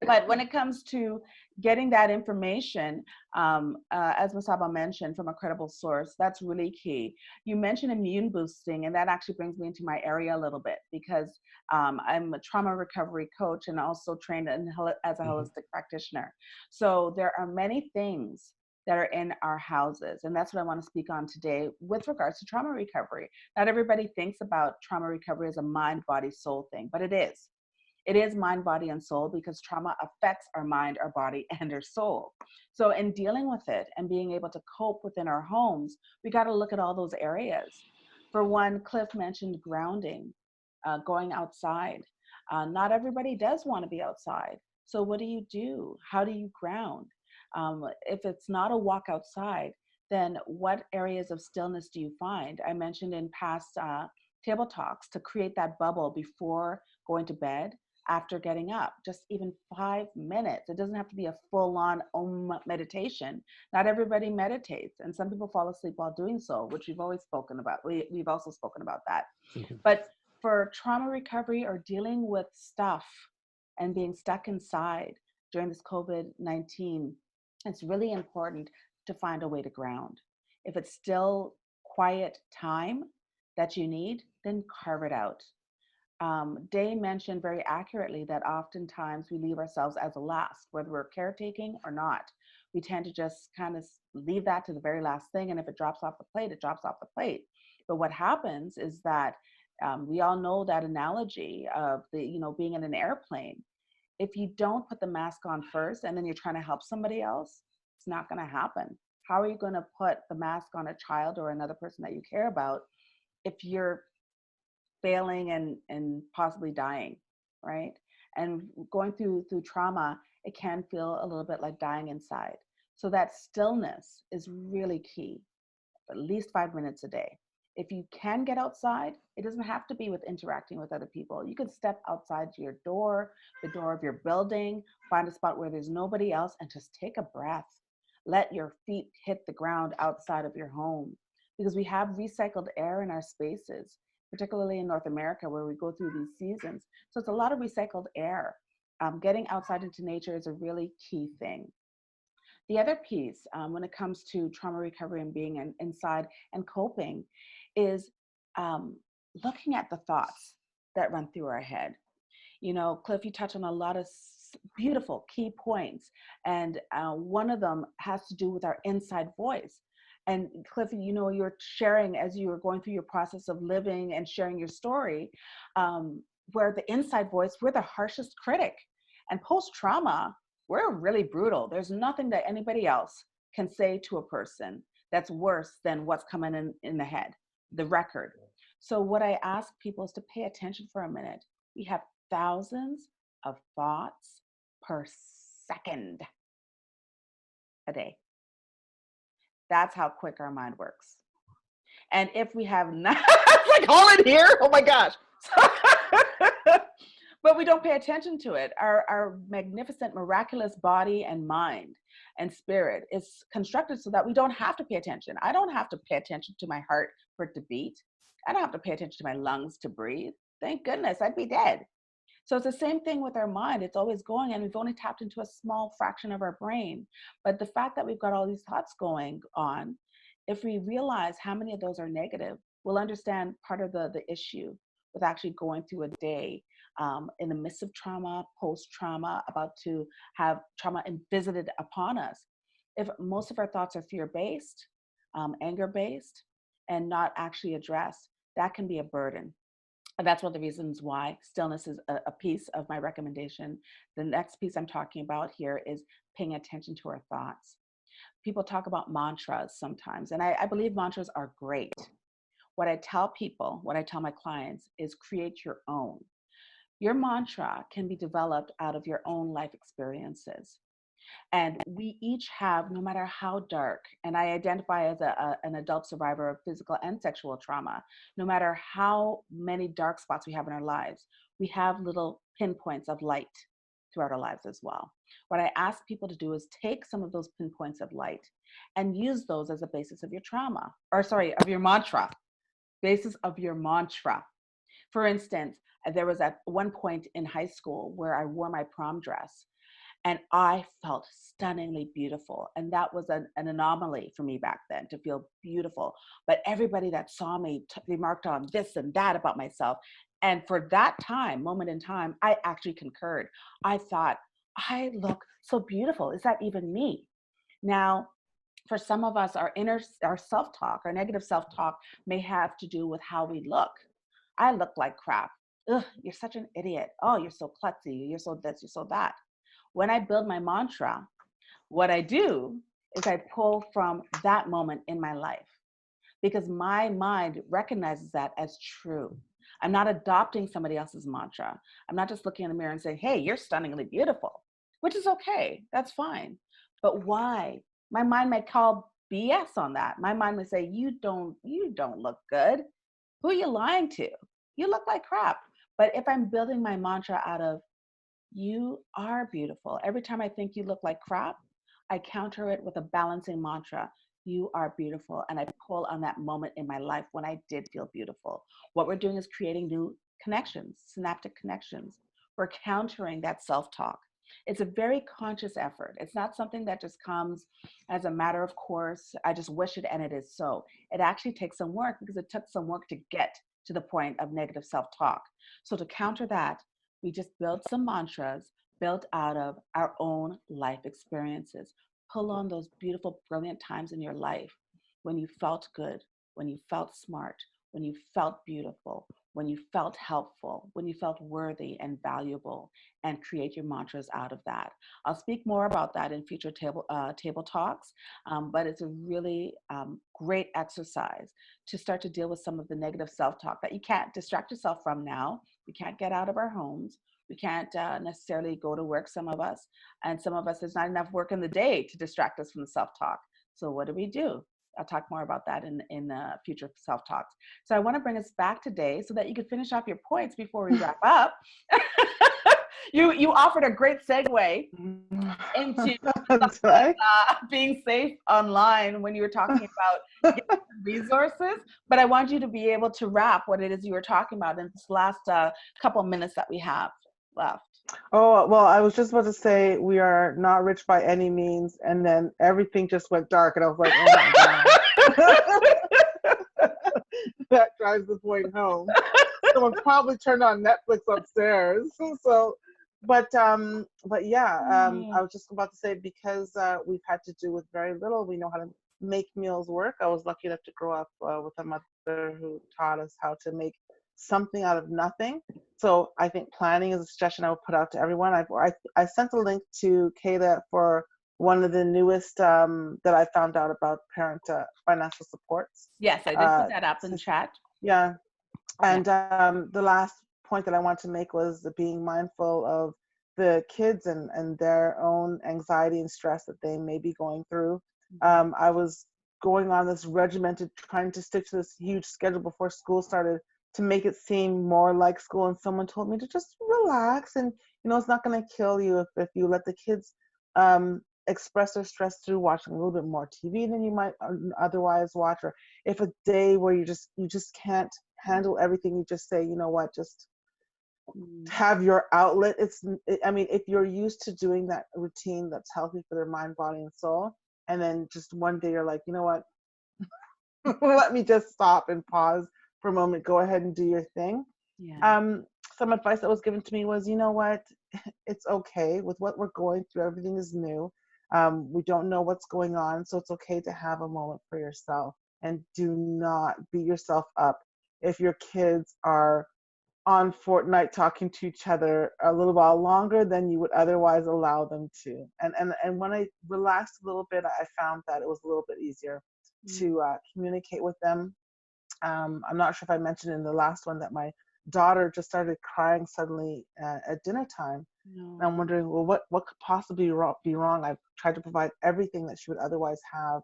But when it comes to getting that information, as Masaba mentioned, from a credible source, that's really key. You mentioned immune boosting, and that actually brings me into my area a little bit, because I'm a trauma recovery coach and also trained as a holistic practitioner. So there are many things that are in our houses, and that's what I want to speak on today with regards to trauma recovery. Not everybody thinks about trauma recovery as a mind, body, soul thing, but it is. It is mind, body, and soul, because trauma affects our mind, our body, and our soul. So in dealing with it and being able to cope within our homes, we got to look at all those areas. For one, Cliff mentioned grounding, going outside. Not everybody does want to be outside. So what do? How do you ground? If it's not a walk outside, then what areas of stillness do you find? I mentioned in past table talks to create that bubble before going to bed, after getting up, just even 5 minutes. It doesn't have to be a full-on meditation. Not everybody meditates, and some people fall asleep while doing so, which we've always spoken about. We've also spoken about that. But for trauma recovery or dealing with stuff and being stuck inside during this COVID-19, it's really important to find a way to ground. If it's still quiet time that you need, then carve it out. Day mentioned very accurately that oftentimes we leave ourselves as a last, whether we're caretaking or not. We tend to just kind of leave that to the very last thing. And if it drops off the plate, it drops off the plate. But what happens is that we all know that analogy of the, being in an airplane. If you don't put the mask on first and then you're trying to help somebody else, it's not going to happen. How are you going to put the mask on a child or another person that you care about if you're failing and possibly dying, right? And going through trauma, it can feel a little bit like dying inside. So that stillness is really key, at least 5 minutes a day. If you can get outside, it doesn't have to be with interacting with other people. You can step outside your door, the door of your building, find a spot where there's nobody else, and just take a breath. Let your feet hit the ground outside of your home, because we have recycled air in our spaces, particularly in North America where we go through these seasons. So it's a lot of recycled air. Getting outside into nature is a really key thing. The other piece, when it comes to trauma recovery and being inside and coping, is looking at the thoughts that run through our head. Cliff, you touch on a lot of beautiful key points, and one of them has to do with our inside voice. And Cliff, you're sharing as you were going through your process of living and sharing your story, where the inside voice, we're the harshest critic. And post-trauma, we're really brutal. There's nothing that anybody else can say to a person that's worse than what's coming in the head, the record. So what I ask people is to pay attention for a minute. We have thousands of thoughts per second a day. That's how quick our mind works. And if we have not, like all in here, oh my gosh. But we don't pay attention to it. Our magnificent, miraculous body and mind and spirit is constructed so that we don't have to pay attention. I don't have to pay attention to my heart for it to beat. I don't have to pay attention to my lungs to breathe. Thank goodness, I'd be dead. So it's the same thing with our mind. It's always going, and we've only tapped into a small fraction of our brain. But the fact that we've got all these thoughts going on, if we realize how many of those are negative, we'll understand part of the issue with actually going through a day in the midst of trauma, post-trauma, about to have trauma visited upon us. If most of our thoughts are fear-based, anger-based, and not actually addressed, that can be a burden. And that's one of the reasons why stillness is a piece of my recommendation. The next piece I'm talking about here is paying attention to our thoughts. People talk about mantras sometimes, and I believe mantras are great. What I tell people, what I tell my clients is create your own. Your mantra can be developed out of your own life experiences. And we each have, no matter how dark, and I identify as an adult survivor of physical and sexual trauma, no matter how many dark spots we have in our lives, we have little pinpoints of light throughout our lives as well. What I ask people to do is take some of those pinpoints of light and use those as a basis of your trauma, or sorry, of your mantra, basis of your mantra. For instance, there was at one point in high school where I wore my prom dress and I felt stunningly beautiful. And that was an anomaly for me back then, to feel beautiful. But everybody that saw me remarked on this and that about myself. And for that time, moment in time, I actually concurred. I thought, I look so beautiful. Is that even me? Now, for some of us, our self-talk, our negative self-talk may have to do with how we look. I look like crap. Ugh, you're such an idiot. Oh, you're so klutzy. You're so this, you're so that. When I build my mantra, what I do is I pull from that moment in my life, because my mind recognizes that as true. I'm not adopting somebody else's mantra. I'm not just looking in the mirror and saying, hey, you're stunningly beautiful, which is okay. That's fine. But why? My mind may call BS on that. My mind may say, you don't look good. Who are you lying to? You look like crap. But if I'm building my mantra out of, you are beautiful. Every time I think you look like crap, I counter it with a balancing mantra. You are beautiful. And I pull on that moment in my life when I did feel beautiful. What we're doing is creating new connections, synaptic connections. We're countering that self-talk. It's a very conscious effort. It's not something that just comes as a matter of course. I just wish it and it is so. It actually takes some work, because it took some work to get to the point of negative self-talk. So to counter that, we just build some mantras built out of our own life experiences. Pull on those beautiful, brilliant times in your life when you felt good, when you felt smart, when you felt beautiful, when you felt helpful, when you felt worthy and valuable, and create your mantras out of that. I'll speak more about that in future table talks, but it's a really great exercise to start to deal with some of the negative self-talk that you can't distract yourself from now. We can't get out of our homes. We can't necessarily go to work, some of us, and some of us, there's not enough work in the day to distract us from the self-talk. So what do? I'll talk more about that in future self-talks. So I want to bring us back today so that you could finish off your points before we wrap up. You offered a great segue into being safe online when you were talking about resources, but I want you to be able to wrap what it is you were talking about in this last couple minutes that we have left. Oh, well, I was just about to say we are not rich by any means, and then everything just went dark, and I was like, oh my God. That drives the point home. Someone probably turned on Netflix upstairs. So, but yeah, I was just about to say, because we've had to do with very little, we know how to make meals work. I was lucky enough to grow up with a mother who taught us how to make something out of nothing. So I think planning is a suggestion I would put out to everyone. I sent a link to Kayla for one of the newest that I found out about parent financial supports. Yes, I did put that up in chat. Yeah. And the last point that I want to make was being mindful of the kids and their own anxiety and stress that they may be going through. I was going on this regimented, trying to stick to this huge schedule before school started to make it seem more like school. And someone told me to just relax, and it's not going to kill you if you let the kids express their stress through watching a little bit more TV than you might otherwise watch, or if a day where you just can't handle everything, you just say, you know what, just have your outlet. I mean, if you're used to doing that routine that's healthy for their mind, body, and soul, and then just one day you're like, you know what, let me just stop and pause for a moment, go ahead and do your thing. Some advice that was given to me was, you know what, it's okay with what we're going through. Everything is new. We don't know what's going on, so it's okay to have a moment for yourself, and do not beat yourself up if your kids are on Fortnite talking to each other a little while longer than you would otherwise allow them to. And when I relaxed a little bit, I found that it was a little bit easier to communicate with them. I'm not sure if I mentioned in the last one that my daughter just started crying suddenly at dinner time. And I'm wondering, well, what could possibly be wrong? I've tried to provide everything that she would otherwise have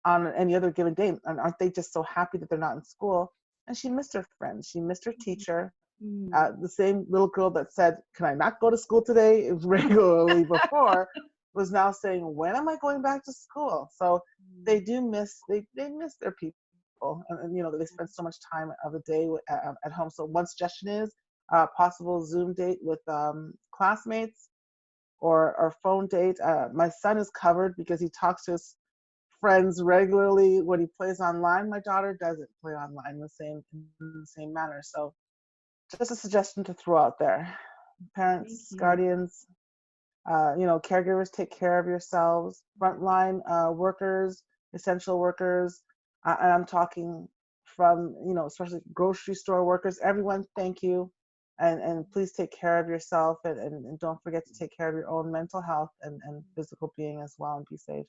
on any other given day. And aren't they just so happy that they're not in school? And she missed her friends. She missed her teacher. The same little girl that said, can I not go to school today regularly before was now saying, when am I going back to school? So they do miss, they miss their people. And they spend so much time of the day at home. So one suggestion is a possible Zoom date with classmates or phone date. My son is covered because he talks to his friends regularly when he plays online. My daughter doesn't play online in the same manner. So just a suggestion to throw out there. Parents, guardians, caregivers, take care of yourselves. Frontline workers, essential workers, and I'm talking from, especially grocery store workers, everyone, thank you. And please take care of yourself, and don't forget to take care of your own mental health and physical being as well, and be safe.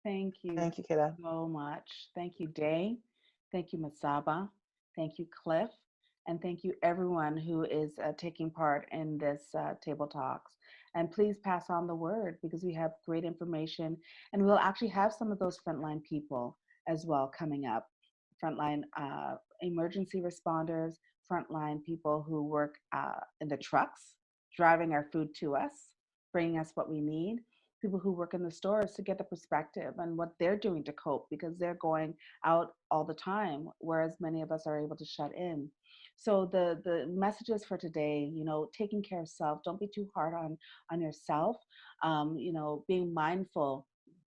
Thank you. Thank you, Keda. So much. Thank you, Day. Thank you, Masaba. Thank you, Cliff. And thank you, everyone who is taking part in this table talks. And please pass on the word, because we have great information, and we'll actually have some of those frontline people as well coming up. Frontline emergency responders, frontline people who work in the trucks, driving our food to us, bringing us what we need. People who work in the stores, to get the perspective and what they're doing to cope, because they're going out all the time, whereas many of us are able to shut in. So the messages for today, taking care of self. Don't be too hard on yourself. Being mindful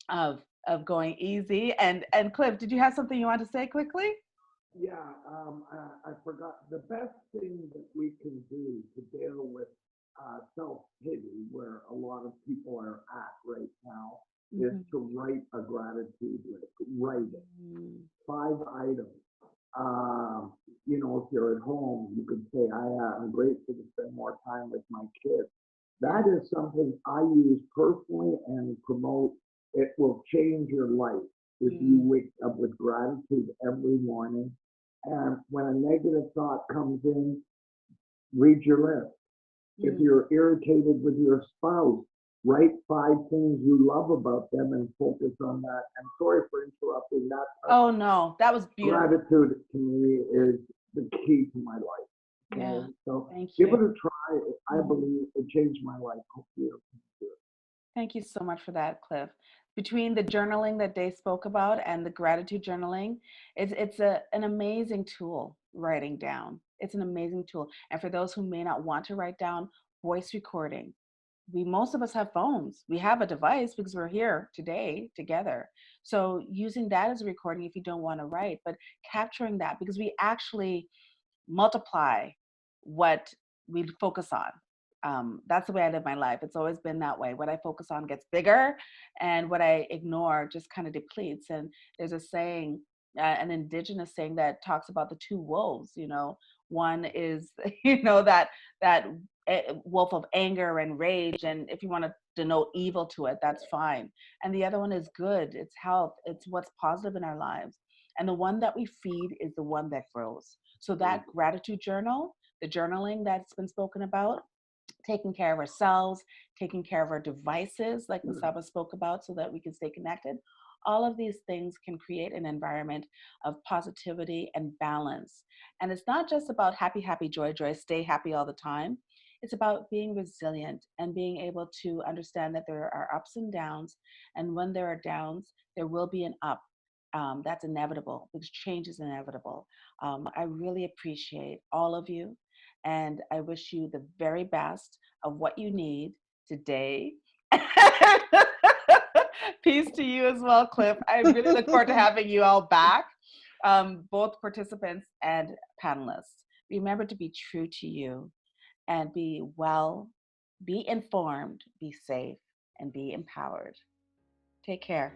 of going easy. And Cliff, did you have something you want to say quickly? Yeah, I forgot. The best thing that we can do to deal with self-pity, where a lot of people are at right now, is Mm-hmm. to write a gratitude list. Write it. Mm-hmm. 5 items. Um, if you're at home, you could say, I'm grateful to spend more time with my kids. That is something I use personally and promote. It will change your life if you wake up with gratitude every morning. And when a negative thought comes in, read your list. If Mm-hmm. you're irritated with your spouse, write 5 things you love about them and focus on that. And sorry for interrupting that part. Oh no, that was beautiful. Gratitude to me is the key to my life. Yeah, Okay, so thank give you. it a try. I Mhm. believe it changed my life. Hopefully, it'll do it. Thank you so much for that, Cliff. Between the journaling that they spoke about and the gratitude journaling, it's an amazing tool. Writing down, it's an amazing tool. And for those who may not want to write down, voice recording. Most of us have phones. We have a device because we're here today together. So using that as a recording if you don't want to write, but capturing that because we actually multiply what we focus on. That's the way I live my life. It's always been that way. What I focus on gets bigger, and what I ignore just kind of depletes. And there's a saying, an indigenous saying that talks about the two wolves. One is, that wolf of anger and rage, and if you want to denote evil to it, that's fine. And the other one is good. It's health. It's what's positive in our lives. And the one that we feed is the one that grows. So that gratitude journal, the journaling that's been spoken about, taking care of ourselves, taking care of our devices, like Masaba spoke about, so that we can stay connected. All of these things can create an environment of positivity and balance. And it's not just about happy, happy, joy, joy, stay happy all the time. It's about being resilient and being able to understand that there are ups and downs. And when there are downs, there will be an up. That's inevitable because change is inevitable. I really appreciate all of you, and I wish you the very best of what you need today. Peace to you as well, Cliff. I really look forward to having you all back, both participants and panelists. Remember to be true to you and be well, be informed, be safe, and be empowered. Take care.